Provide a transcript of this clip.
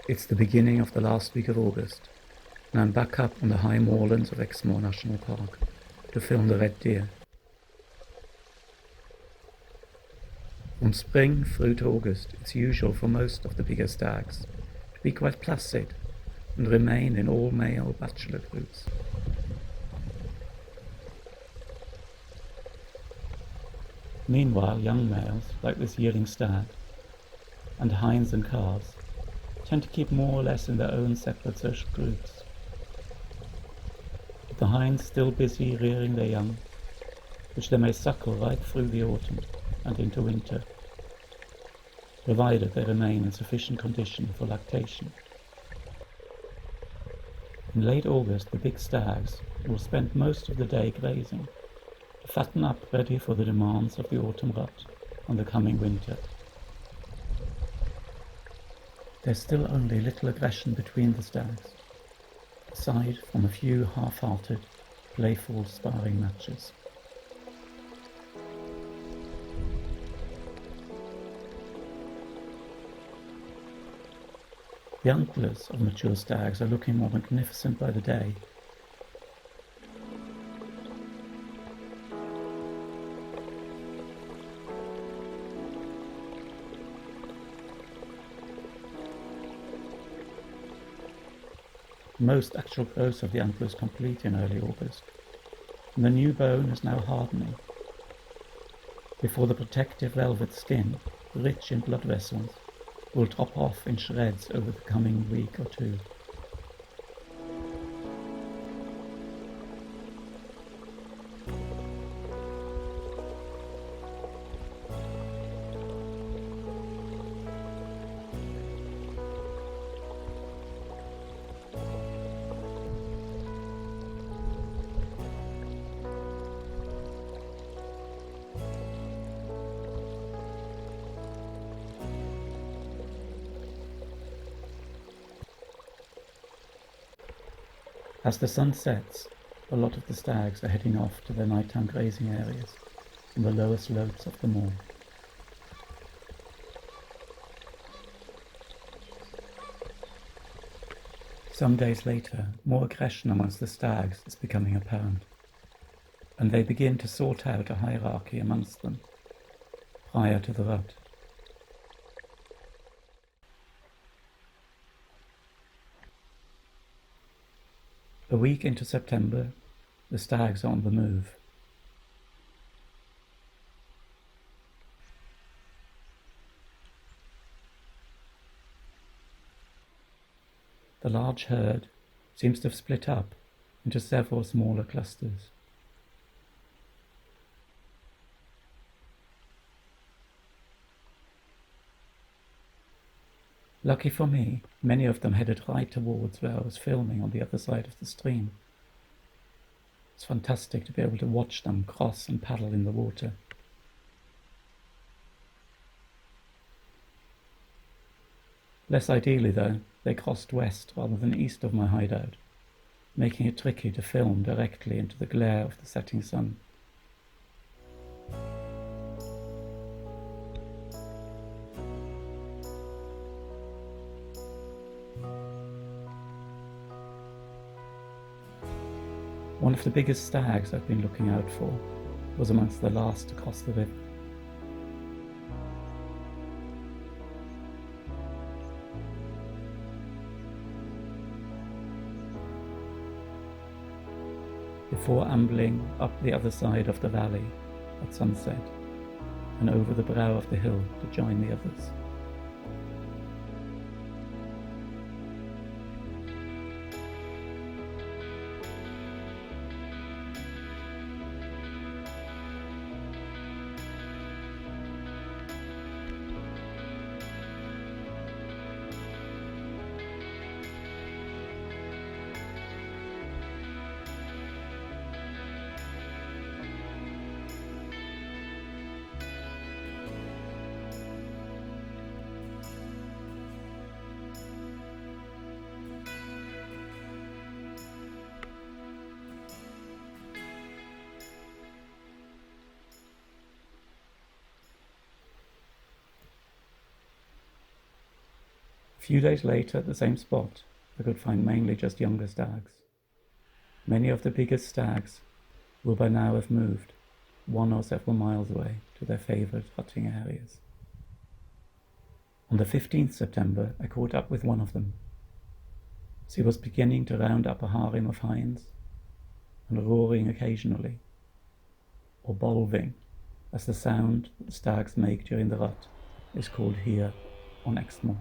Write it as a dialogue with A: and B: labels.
A: It's the beginning of the last week of August, and I'm back up on the high moorlands of Exmoor National Park to film the red deer. From spring through to August, it's usual for most of the bigger stags to be quite placid and remain in all-male bachelor groups. Meanwhile, young males, like this yearling stag, and hinds and calves, tend to keep more or less in their own separate social groups. With the hinds still busy rearing their young, which they may suckle right through the autumn and into winter, provided they remain in sufficient condition for lactation. In late August, the big stags will spend most of the day grazing, to fatten up ready for the demands of the autumn rut and the coming winter. There's still only little aggression between the stags, aside from a few half-hearted, playful sparring matches. The antlers of mature stags are looking more magnificent by the day. Most actual growth of the antlers complete in early August, and the new bone is now hardening, before the protective velvet skin, rich in blood vessels, will drop off in shreds over the coming week or two. As the sun sets, a lot of the stags are heading off to their nighttime grazing areas on the lower slopes of the moor. Some days later, more aggression amongst the stags is becoming apparent, and they begin to sort out a hierarchy amongst them prior to the rut. A week into September, the stags are on the move. The large herd seems to have split up into several smaller clusters. Lucky for me, many of them headed right towards where I was filming on the other side of the stream. It's fantastic to be able to watch them cross and paddle in the water. Less ideally though, they crossed west rather than east of my hideout, making it tricky to film directly into the glare of the setting sun. One of the biggest stags I've been looking out for was amongst the last to cross the river. Before ambling up the other side of the valley at sunset and over the brow of the hill to join the others. A few days later, at the same spot, I could find mainly just younger stags. Many of the biggest stags will by now have moved 1 or several miles away to their favoured rutting areas. On the 15th September, I caught up with one of them. She was beginning to round up a harem of hinds, and roaring occasionally, or bolving, as the sound that stags make during the rut is called here on Exmoor.